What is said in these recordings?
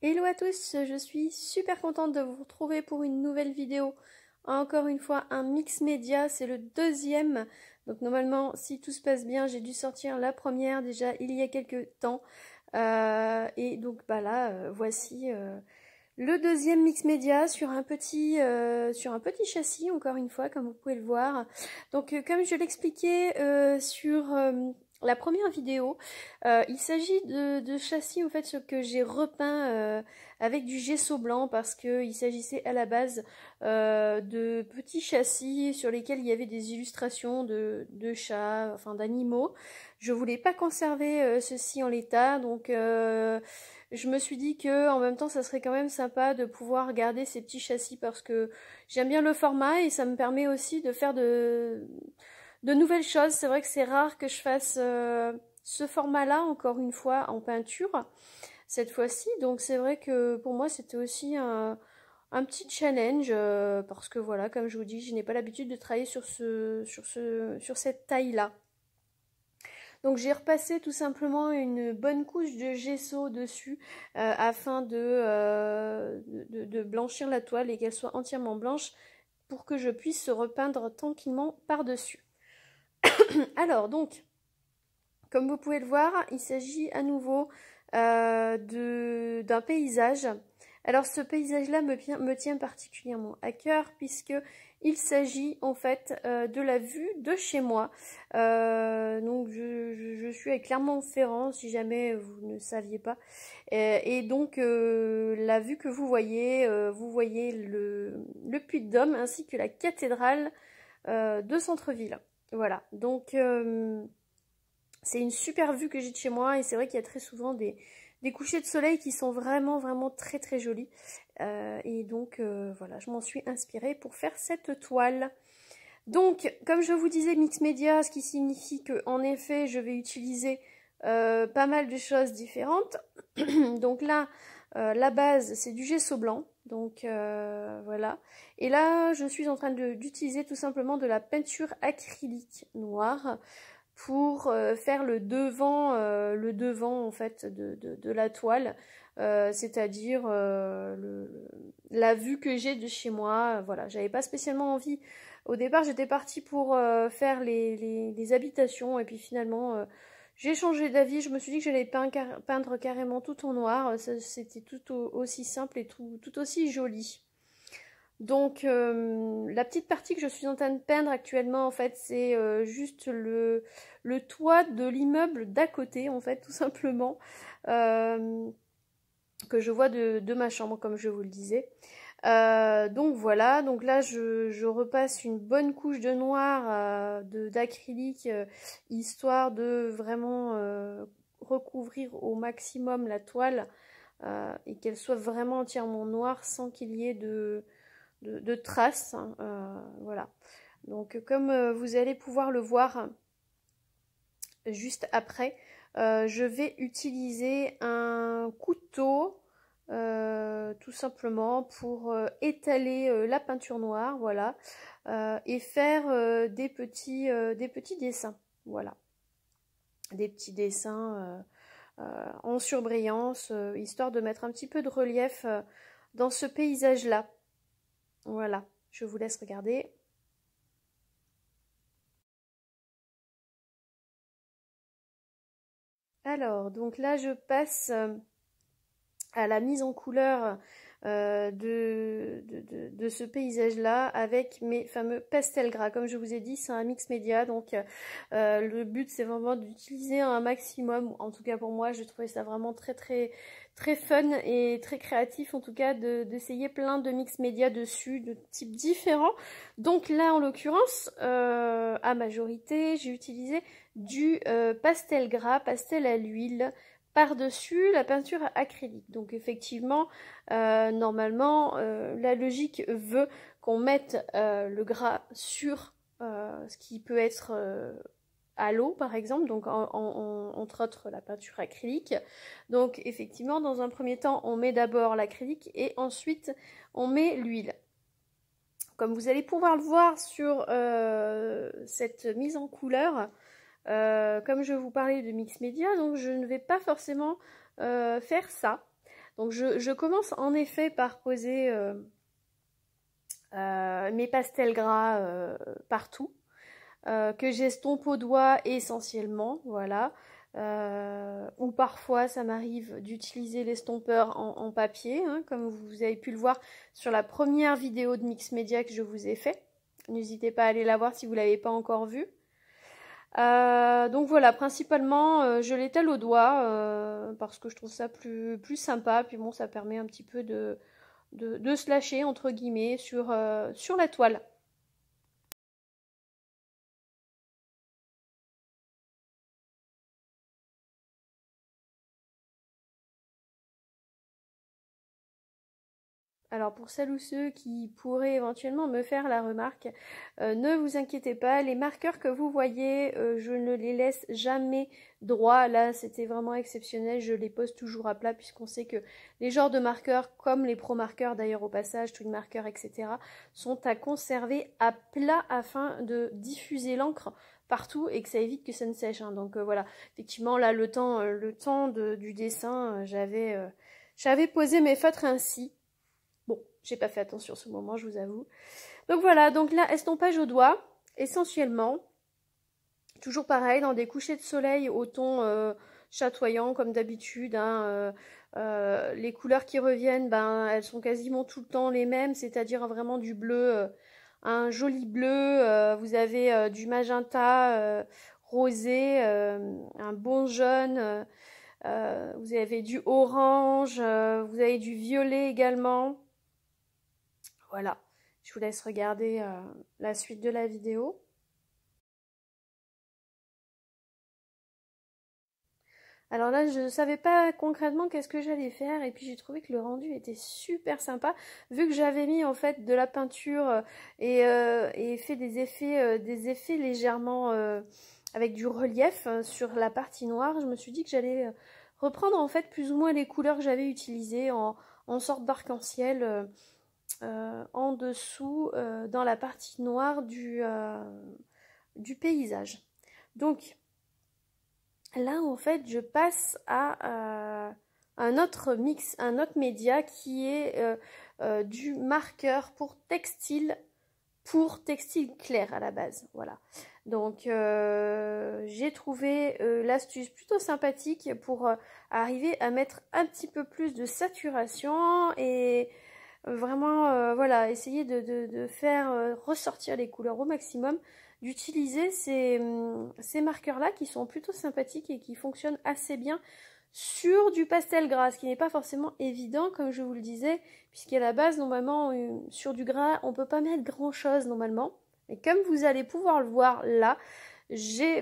Hello à tous, je suis super contente de vous retrouver pour une nouvelle vidéo. Encore une fois, un mix média, c'est le deuxième. Donc normalement, si tout se passe bien, j'ai dû sortir la première déjà il y a quelques temps. Et donc là, voici le deuxième mix média sur un petit châssis, encore une fois, comme vous pouvez le voir. Donc comme je l'expliquais sur la première vidéo, il s'agit de châssis en fait que j'ai repeint avec du gesso blanc parce qu'il s'agissait à la base de petits châssis sur lesquels il y avait des illustrations de chats, enfin d'animaux. Je voulais pas conserver ceci en l'état, donc je me suis dit que en même temps ça serait quand même sympa de pouvoir garder ces petits châssis parce que j'aime bien le format et ça me permet aussi de faire de nouvelles choses. C'est vrai que c'est rare que je fasse ce format-là, encore une fois, en peinture, cette fois-ci. Donc c'est vrai que pour moi, c'était aussi un petit challenge, parce que voilà, comme je vous dis, je n'ai pas l'habitude de travailler sur cette taille-là. Donc j'ai repassé tout simplement une bonne couche de gesso dessus afin de blanchir la toile et qu'elle soit entièrement blanche pour que je puisse repeindre tranquillement par-dessus. Alors donc, comme vous pouvez le voir, il s'agit à nouveau d'un paysage. Alors ce paysage-là me tient particulièrement à cœur puisque il s'agit en fait de la vue de chez moi. Donc je suis à Clermont-Ferrand si jamais vous ne saviez pas. Et donc la vue que vous voyez le Puy-de-Dôme ainsi que la cathédrale de centre-ville. Voilà, donc c'est une super vue que j'ai de chez moi et c'est vrai qu'il y a très souvent des couchers de soleil qui sont vraiment très très jolis. Et donc voilà, je m'en suis inspirée pour faire cette toile. Donc, comme je vous disais, mix média, ce qui signifie que en effet, je vais utiliser pas mal de choses différentes. Donc là, la base, c'est du gesso blanc. Donc voilà. Et là, je suis en train d'utiliser tout simplement de la peinture acrylique noire pour faire le devant en fait de la toile, c'est-à-dire la vue que j'ai de chez moi. Voilà, j'avais pas spécialement envie. Au départ, j'étais partie pour faire les habitations et puis finalement j'ai changé d'avis. Je me suis dit que j'allais peindre carrément tout en noir. C'était tout aussi simple et tout aussi joli. Donc la petite partie que je suis en train de peindre actuellement en fait c'est juste le toit de l'immeuble d'à côté en fait tout simplement, que je vois de ma chambre comme je vous le disais. Donc voilà, donc là je repasse une bonne couche de noir d'acrylique histoire de vraiment recouvrir au maximum la toile et qu'elle soit vraiment entièrement noire sans qu'il y ait de traces, hein, voilà. Donc comme vous allez pouvoir le voir juste après, je vais utiliser un couteau tout simplement pour étaler la peinture noire, voilà, et faire des petits dessins, voilà, des petits dessins en surbrillance, histoire de mettre un petit peu de relief dans ce paysage-là. Voilà, je vous laisse regarder. Alors, donc là, je passe à la mise en couleur de ce paysage-là avec mes fameux pastels gras. Comme je vous ai dit, c'est un mix média, donc le but, c'est vraiment d'utiliser un maximum. En tout cas, pour moi, je trouvais ça vraiment très fun et très créatif, en tout cas, d'essayer plein de mix média dessus, de types différents. Donc là, en l'occurrence, à majorité, j'ai utilisé du pastel gras, pastel à l'huile, par-dessus la peinture acrylique. Donc effectivement, normalement, la logique veut qu'on mette le gras sur ce qui peut être à l'eau par exemple, donc entre autres la peinture acrylique. Donc effectivement, dans un premier temps, on met d'abord l'acrylique et ensuite on met l'huile. Comme vous allez pouvoir le voir sur cette mise en couleur, comme je vous parlais de mix média, donc je ne vais pas forcément faire ça. Donc je commence en effet par poser mes pastels gras partout, que j'estompe au doigt essentiellement, voilà. Ou parfois ça m'arrive d'utiliser l'estompeur en papier, hein, comme vous avez pu le voir sur la première vidéo de Mix Media que je vous ai fait. N'hésitez pas à aller la voir si vous ne l'avez pas encore vue. Donc voilà, principalement je l'étale au doigt parce que je trouve ça plus sympa, puis bon, ça permet un petit peu de se lâcher entre guillemets sur la toile. Alors pour celles ou ceux qui pourraient éventuellement me faire la remarque, ne vous inquiétez pas, les marqueurs que vous voyez, je ne les laisse jamais droits. Là, c'était vraiment exceptionnel, je les pose toujours à plat puisqu'on sait que les genres de marqueurs, comme les pro marqueurs d'ailleurs au passage, twin marqueurs, etc., sont à conserver à plat afin de diffuser l'encre partout et que ça évite que ça ne sèche. Hein. Donc voilà, effectivement là le temps du dessin, j'avais posé mes feutres ainsi. Bon, j'ai pas fait attention ce moment, je vous avoue. Donc voilà, donc là, estompage au doigt, essentiellement. Toujours pareil, dans des couchers de soleil au ton chatoyant, comme d'habitude. Hein, les couleurs qui reviennent, ben, elles sont quasiment tout le temps les mêmes, c'est-à-dire vraiment du bleu, un joli bleu. Vous avez du magenta rosé, un bon jaune. Vous avez du orange, vous avez du violet également. Voilà, je vous laisse regarder la suite de la vidéo. Alors là, je ne savais pas concrètement qu'est-ce que j'allais faire et puis j'ai trouvé que le rendu était super sympa vu que j'avais mis en fait de la peinture et fait des effets légèrement avec du relief sur la partie noire. Je me suis dit que j'allais reprendre en fait plus ou moins les couleurs que j'avais utilisées en sorte d'arc-en-ciel. En dessous dans la partie noire du paysage. Donc là en fait je passe à un autre média qui est du marqueur pour textile clair à la base. Voilà. Donc j'ai trouvé l'astuce plutôt sympathique pour arriver à mettre un petit peu plus de saturation et vraiment, voilà, essayer de faire ressortir les couleurs au maximum, d'utiliser ces marqueurs-là qui sont plutôt sympathiques et qui fonctionnent assez bien sur du pastel gras, ce qui n'est pas forcément évident, comme je vous le disais, puisqu'à la base, normalement, sur du gras, on ne peut pas mettre grand-chose, normalement. Mais comme vous allez pouvoir le voir là, je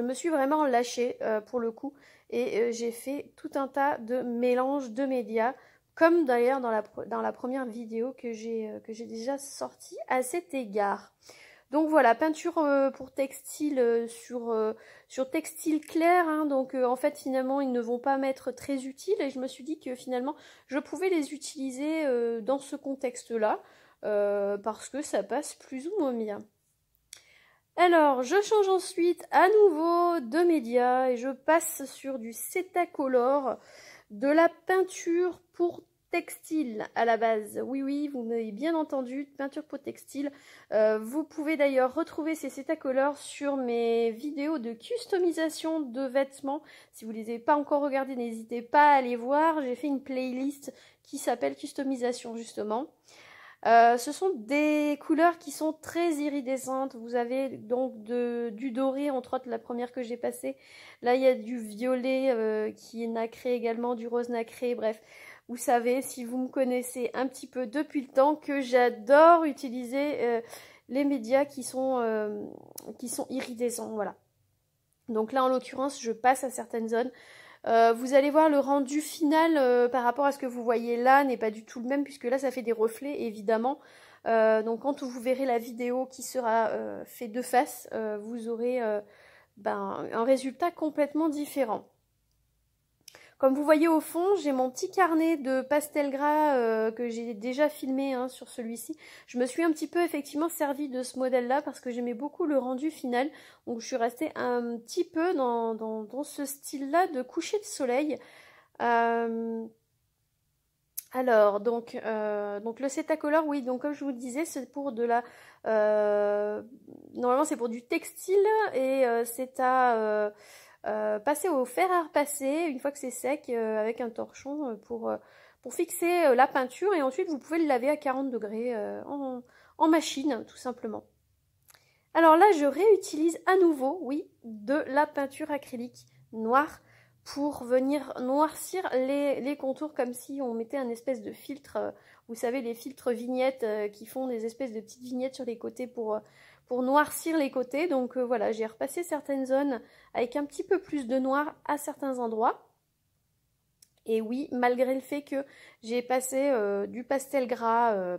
me suis vraiment lâchée pour le coup, et j'ai fait tout un tas de mélanges de médias, comme d'ailleurs dans la première vidéo que j'ai déjà sortie à cet égard. Donc voilà, peinture pour textile sur textile clair, hein, donc en fait finalement ils ne vont pas m'être très utiles et je me suis dit que finalement je pouvais les utiliser dans ce contexte-là parce que ça passe plus ou moins bien. Alors, je change ensuite à nouveau de média et je passe sur du Cetacolor, de la peinture pour textile à la base. Oui, oui, vous m'avez bien entendu, peinture pour textile. Vous pouvez d'ailleurs retrouver ces Cetacolor sur mes vidéos de customisation de vêtements. Si vous ne les avez pas encore regardées, n'hésitez pas à aller voir. J'ai fait une playlist qui s'appelle customisation justement. Ce sont des couleurs qui sont très iridescentes. Vous avez donc du doré, entre autres la première que j'ai passée. Là, il y a du violet qui est nacré également, du rose nacré. Bref, vous savez, si vous me connaissez un petit peu depuis le temps, que j'adore utiliser les médias qui sont iridescents. Voilà. Donc là, en l'occurrence, je passe à certaines zones. Vous allez voir le rendu final par rapport à ce que vous voyez là n'est pas du tout le même puisque là ça fait des reflets évidemment. Donc quand vous verrez la vidéo qui sera faite de face, vous aurez un résultat complètement différent. Comme vous voyez au fond, j'ai mon petit carnet de pastel gras que j'ai déjà filmé hein, sur celui-ci. Je me suis un petit peu effectivement servi de ce modèle-là parce que j'aimais beaucoup le rendu final. Donc je suis restée un petit peu dans ce style-là de coucher de soleil. Alors, donc le Cetacolor, oui, donc comme je vous le disais, c'est pour de la... normalement, c'est pour du textile et c'est à passer au fer à repasser une fois que c'est sec avec un torchon pour fixer la peinture et ensuite vous pouvez le laver à 40 degrés en machine, tout simplement. Alors là, je réutilise à nouveau, oui, de la peinture acrylique noire pour venir noircir les contours comme si on mettait un espèce de filtre, vous savez, les filtres vignettes qui font des espèces de petites vignettes sur les côtés pour noircir les côtés. Donc voilà, j'ai repassé certaines zones avec un petit peu plus de noir à certains endroits. Et oui, malgré le fait que j'ai passé du pastel gras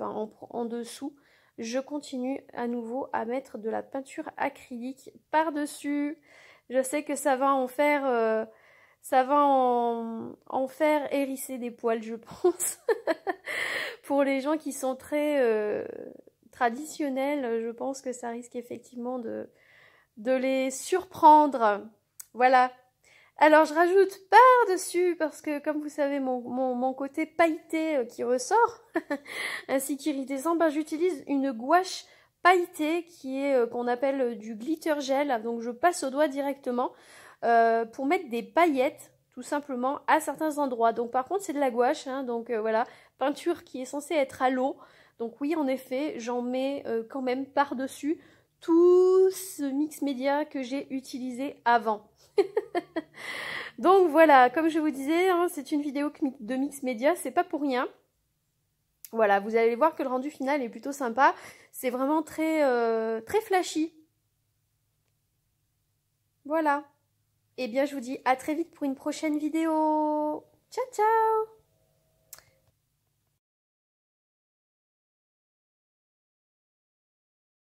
en dessous, je continue à nouveau à mettre de la peinture acrylique par-dessus. Je sais que ça va en faire, en faire hérisser des poils, je pense. Pour les gens qui sont très traditionnels, je pense que ça risque effectivement de les surprendre. Voilà. Alors je rajoute par-dessus, parce que comme vous savez mon côté pailleté qui ressort, ainsi qu'iridescent, ben, j'utilise une gouache pailletée qui est qu'on appelle du glitter gel, donc je passe au doigt directement pour mettre des paillettes tout simplement à certains endroits. Donc par contre c'est de la gouache, hein, donc voilà, peinture qui est censée être à l'eau, donc oui en effet j'en mets quand même par-dessus tout ce mix média que j'ai utilisé avant. Donc voilà, comme je vous disais, hein, c'est une vidéo de mix média, c'est pas pour rien. Voilà, vous allez voir que le rendu final est plutôt sympa. C'est vraiment très flashy. Voilà. Et bien, je vous dis à très vite pour une prochaine vidéo. Ciao, ciao!